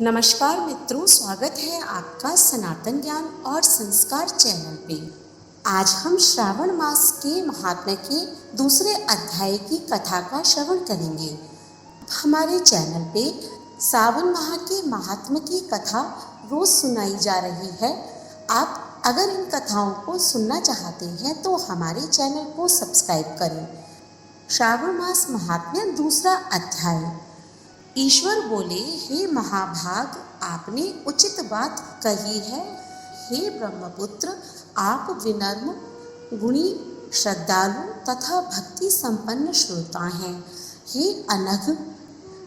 नमस्कार मित्रों, स्वागत है आपका सनातन ज्ञान और संस्कार चैनल पे। आज हम श्रावण मास के महात्म्य के दूसरे अध्याय की कथा का श्रवण करेंगे। हमारे चैनल पे सावन माह के महात्म्य की कथा रोज सुनाई जा रही है। आप अगर इन कथाओं को सुनना चाहते हैं तो हमारे चैनल को सब्सक्राइब करें। श्रावण मास महात्म्य दूसरा अध्याय। ईश्वर बोले, हे महाभाग, आपने उचित बात कही है। हे ब्रह्मपुत्र, आप विनम्र, गुणी, श्रद्धालु तथा भक्ति संपन्न श्रोता हैं। हे अनघ,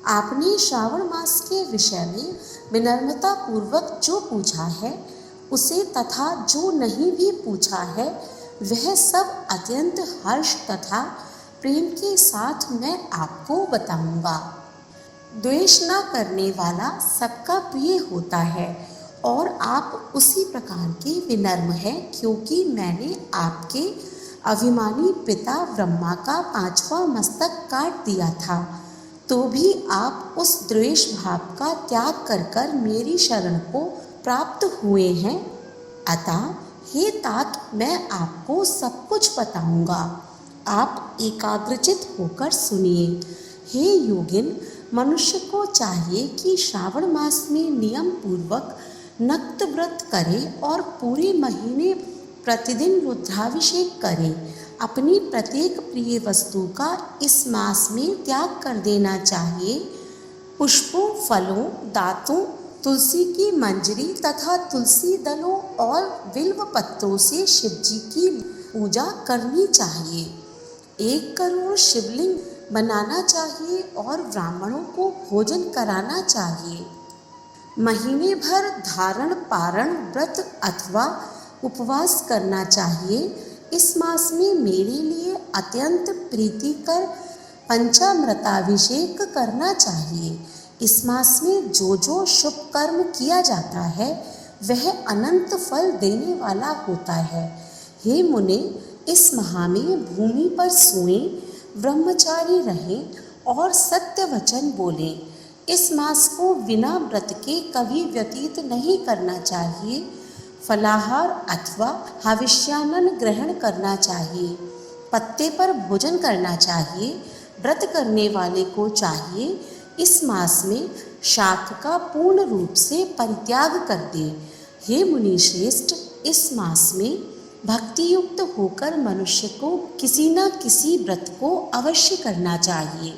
आपने श्रावण मास के विषय में विनम्रता पूर्वक जो पूछा है उसे तथा जो नहीं भी पूछा है वह सब अत्यंत हर्ष तथा प्रेम के साथ मैं आपको बताऊंगा। द्वेष न करने वाला सबका प्रिय होता है और आप उसी प्रकार के विनम्र हैं, क्योंकि मैंने आपके अभिमानी पिता ब्रह्मा का 5वां मस्तक काट दिया था, तो भी आप उस द्वेष भाव का त्याग कर कर मेरी शरण को प्राप्त हुए हैं। अतः हे तात, मैं आपको सब कुछ बताऊंगा। आप एकाग्रचित होकर सुनिए। हे योगिन, मनुष्य को चाहिए कि श्रावण मास में नियम पूर्वक नक्त व्रत करे और पूरे महीने प्रतिदिन रुद्राभिषेक करे। अपनी प्रत्येक प्रिय वस्तु का इस मास में त्याग कर देना चाहिए। पुष्पों, फलों, दांतों, तुलसी की मंजरी तथा तुलसी दलों और बिल्व पत्रों से शिव जी की पूजा करनी चाहिए। 1 करोड़ शिवलिंग बनाना चाहिए और ब्राह्मणों को भोजन कराना चाहिए। महीने भर धारण, पारण, व्रत अथवा उपवास करना चाहिए। इस मास में मेरे लिए अत्यंत प्रीतिकर पंचामृताभिषेक करना चाहिए। इस मास में जो जो शुभ कर्म किया जाता है वह अनंत फल देने वाला होता है। हे मुने, इस माह में भूमि पर सोएं, ब्रह्मचारी रहें और सत्य वचन बोलें। इस मास को बिना व्रत के कभी व्यतीत नहीं करना चाहिए। फलाहार अथवा हविष्यान्न ग्रहण करना चाहिए। पत्ते पर भोजन करना चाहिए। व्रत करने वाले को चाहिए इस मास में शाक का पूर्ण रूप से परित्याग कर दे। हे मुनि श्रेष्ठ, इस मास में भक्ति युक्त होकर मनुष्य को किसी न किसी व्रत को अवश्य करना चाहिए।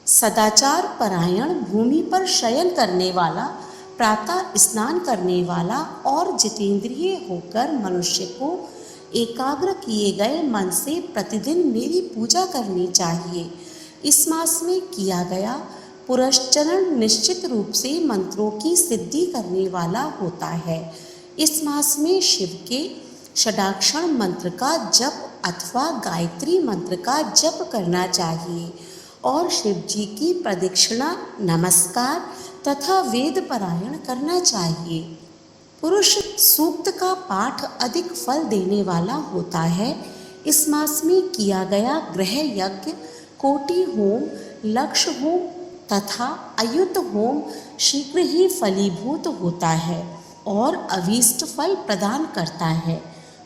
सदाचार परायण, भूमि पर शयन करने वाला, प्रातः स्नान करने वाला और जितेंद्रिय होकर मनुष्य को एकाग्र किए गए मन से प्रतिदिन मेरी पूजा करनी चाहिए। इस मास में किया गया पुरस्चरण निश्चित रूप से मंत्रों की सिद्धि करने वाला होता है। इस मास में शिव के षडाक्षर मंत्र का जप अथवा गायत्री मंत्र का जप करना चाहिए और शिव जी की प्रदक्षिणा, नमस्कार तथा वेद पारायण करना चाहिए। पुरुष सूक्त का पाठ अधिक फल देने वाला होता है। इस मास में किया गया गृह यज्ञ, कोटि होम, लक्ष्य होम तथा अयुत होम शीघ्र ही फलीभूत होता है और अभीष्ट फल प्रदान करता है।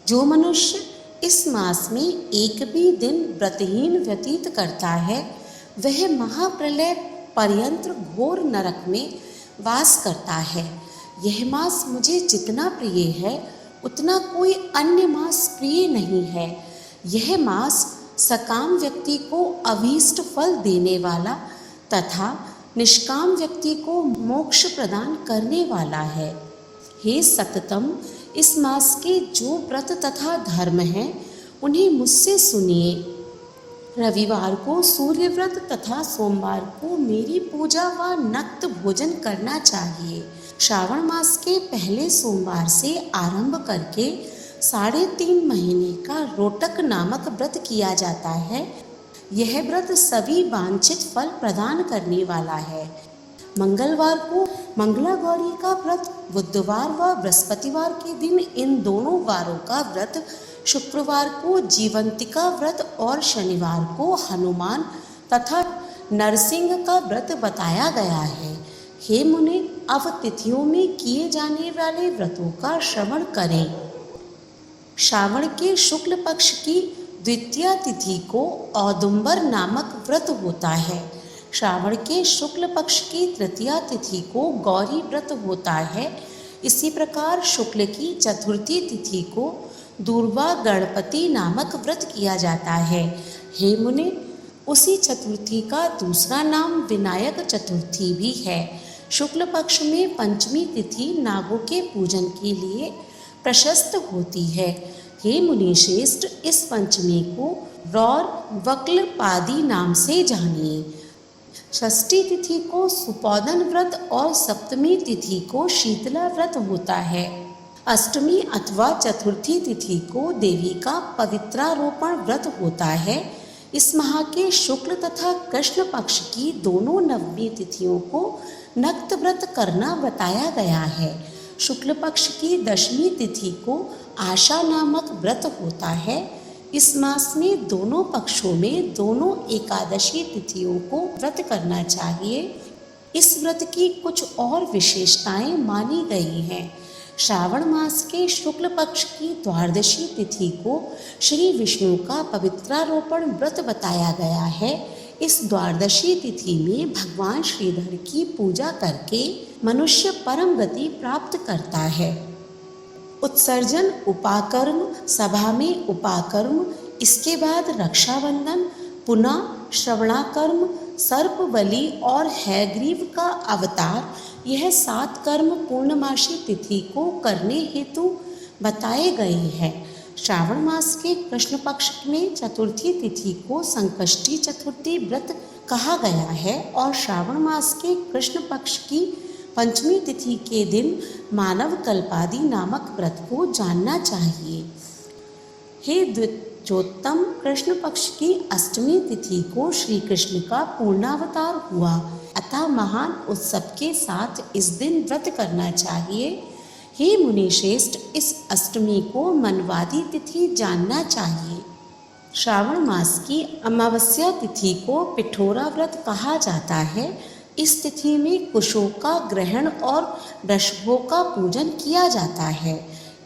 जो मनुष्य इस मास में एक भी दिन व्रतहीन व्यतीत करता है वह महाप्रलय पर्यंत घोर नरक में वास करता है। यह मास मुझे जितना प्रिय है उतना कोई अन्य मास प्रिय नहीं है। यह मास सकाम व्यक्ति को अभीष्ट फल देने वाला तथा निष्काम व्यक्ति को मोक्ष प्रदान करने वाला है। हे सततम, इस मास के जो व्रत तथा धर्म हैं उन्हें मुझसे सुनिए। रविवार को सूर्य व्रत तथा सोमवार को मेरी पूजा व नक्त भोजन करना चाहिए। श्रावण मास के पहले सोमवार से आरंभ करके 3.5 महीने का रोटक नामक व्रत किया जाता है। यह व्रत सभी वांछित फल प्रदान करने वाला है। मंगलवार को मंगला गौरी का व्रत, बुधवार व बृहस्पतिवार के दिन इन दोनों वारों का व्रत, शुक्रवार को जीवंतिका व्रत और शनिवार को हनुमान तथा नरसिंह का व्रत बताया गया है। हे मुने, अब तिथियों में किए जाने वाले व्रतों का श्रवण करें। श्रावण के शुक्ल पक्ष की द्वितीया तिथि को औदुंबर नामक व्रत होता है। श्रावण के शुक्ल पक्ष की तृतीया तिथि को गौरी व्रत होता है। इसी प्रकार शुक्ल की चतुर्थी तिथि को दूर्वा गणपति नामक व्रत किया जाता है। हे मुने, उसी चतुर्थी का दूसरा नाम विनायक चतुर्थी भी है। शुक्ल पक्ष में पंचमी तिथि नागों के पूजन के लिए प्रशस्त होती है। हे मुनिश्रेष्ठ, इस पंचमी को रौर वक्ल पादी नाम से जानिए। षष्ठी तिथि को सुपौदन व्रत और सप्तमी तिथि को शीतला व्रत होता है। अष्टमी अथवा चतुर्थी तिथि को देवी का पवित्रारोपण व्रत होता है। इस माह के शुक्ल तथा कृष्ण पक्ष की दोनों नवमी तिथियों को नक्त व्रत करना बताया गया है। शुक्ल पक्ष की दशमी तिथि को आशा नामक व्रत होता है। इस मास में दोनों पक्षों में दोनों एकादशी तिथियों को व्रत करना चाहिए। इस व्रत की कुछ और विशेषताएं मानी गई हैं। श्रावण मास के शुक्ल पक्ष की द्वादशी तिथि को श्री विष्णु का पवित्रारोपण व्रत बताया गया है। इस द्वादशी तिथि में भगवान श्रीधर की पूजा करके मनुष्य परम गति प्राप्त करता है। उत्सर्जन उपाकर्म, सभा में उपाकर्म, इसके बाद रक्षाबंधन, पुनः श्रवणाकर्म, सर्प बलि और हैग्रीव का अवतार, यह 7 कर्म पूर्णमासी तिथि को करने हेतु बताए गए हैं। श्रावण मास के कृष्ण पक्ष में चतुर्थी तिथि को संकष्टी चतुर्थी व्रत कहा गया है और श्रावण मास के कृष्ण पक्ष की पंचमी तिथि के दिन मानव कल्पादि नामक व्रत को जानना चाहिए। हे द्विजोत्तम, कृष्ण पक्ष की अष्टमी तिथि को श्री कृष्ण का पूर्णावतार हुआ, अतः महान उत्सव के साथ इस दिन व्रत करना चाहिए। हे मुनिश्रेष्ठ, इस अष्टमी को मनवादी तिथि जानना चाहिए। श्रावण मास की अमावस्या तिथि को पिठोरा व्रत कहा जाता है। इस तिथि में कुशों का ग्रहण और वृषभों का पूजन किया जाता है।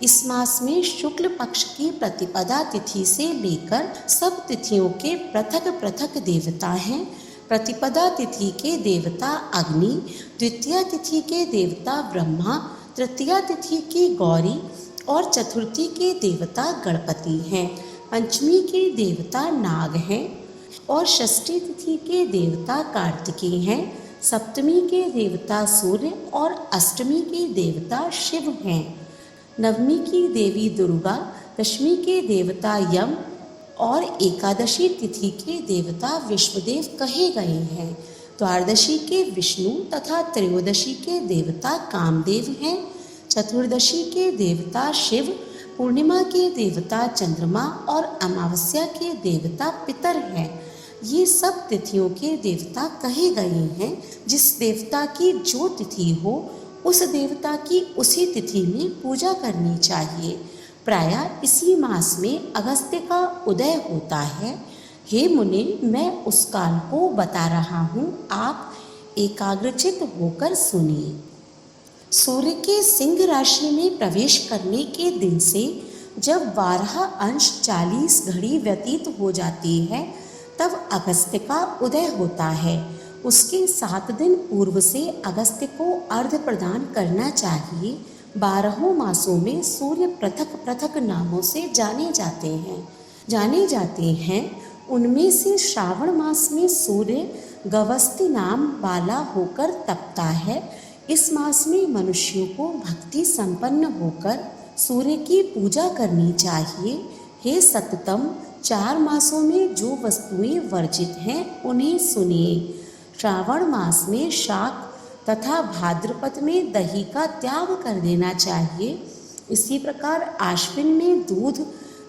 इस मास में शुक्ल पक्ष की प्रतिपदा तिथि से लेकर सब तिथियों के पृथक पृथक देवता हैं। प्रतिपदा तिथि के देवता अग्नि, द्वितीय तिथि के देवता ब्रह्मा, तृतीया तिथि की गौरी और चतुर्थी के देवता गणपति हैं। पंचमी के देवता नाग हैं और षष्ठी तिथि के देवता कार्तिकेय हैं। सप्तमी के देवता सूर्य और अष्टमी के देवता शिव हैं। नवमी की देवी दुर्गा, दशमी के देवता यम और एकादशी तिथि के देवता विश्वदेव कहे गए हैं। द्वादशी के विष्णु तथा त्रयोदशी के देवता कामदेव हैं। चतुर्दशी के देवता शिव, पूर्णिमा के देवता चंद्रमा और अमावस्या के देवता पितर हैं। ये सब तिथियों के देवता कहे गए हैं। जिस देवता की जो तिथि हो उस देवता की उसी तिथि में पूजा करनी चाहिए। प्रायः इसी मास में अगस्त्य का उदय होता है। हे मुने, मैं उस काल को बता रहा हूँ, आप एकाग्रचित होकर सुनिए। सूर्य के सिंह राशि में प्रवेश करने के दिन से जब 12 अंश 40 घड़ी व्यतीत हो जाती है तब अगस्त्य का उदय होता है। उसके 7 दिन पूर्व से अगस्त्य को अर्घ्य प्रदान करना चाहिए। 12 मासों में सूर्य पृथक पृथक नामों से जाने जाते हैं। उनमें से श्रावण मास में सूर्य गवस्ती नाम वाला होकर तपता है। इस मास में मनुष्यों को भक्ति संपन्न होकर सूर्य की पूजा करनी चाहिए। हे सततम, 4 मासों में जो वस्तुएं वर्जित हैं उन्हें सुनिए। श्रावण मास में शाक तथा भाद्रपद में दही का त्याग कर देना चाहिए। इसी प्रकार आश्विन में दूध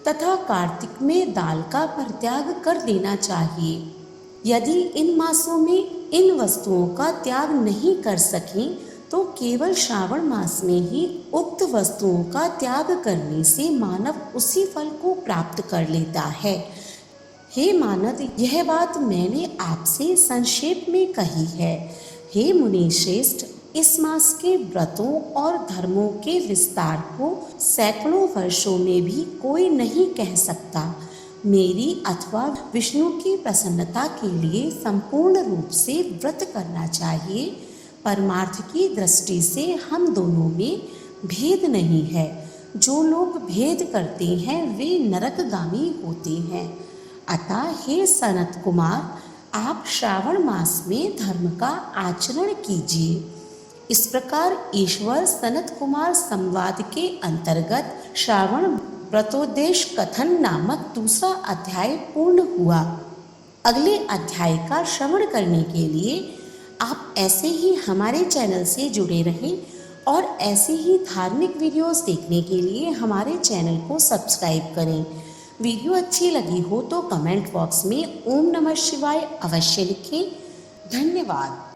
तथा कार्तिक में दाल का परित्याग कर देना चाहिए। यदि इन मासों में इन वस्तुओं का त्याग नहीं कर सकें तो केवल श्रावण मास में ही उक्त वस्तुओं का त्याग करने से मानव उसी फल को प्राप्त कर लेता है। हे मानव, यह बात मैंने आपसे संक्षेप में कही है। हे मुनि श्रेष्ठ, इस मास के व्रतों और धर्मों के विस्तार को सैकड़ों वर्षों में भी कोई नहीं कह सकता। मेरी अथवा विष्णु की प्रसन्नता के लिए संपूर्ण रूप से व्रत करना चाहिए। परमार्थ की दृष्टि से हम दोनों में भेद नहीं है। जो लोग भेद करते हैं वे नरकगामी होते हैं। अतः हे सनत कुमार, आप श्रावण मास में धर्म का आचरण कीजिए। इस प्रकार ईश्वर सनत कुमार संवाद के अंतर्गत श्रावण व्रतोद्देश कथन नामक दूसरा अध्याय पूर्ण हुआ। अगले अध्याय का श्रवण करने के लिए आप ऐसे ही हमारे चैनल से जुड़े रहें और ऐसे ही धार्मिक वीडियोस देखने के लिए हमारे चैनल को सब्सक्राइब करें। वीडियो अच्छी लगी हो तो कमेंट बॉक्स में ओम नमः शिवाय अवश्य लिखें। धन्यवाद।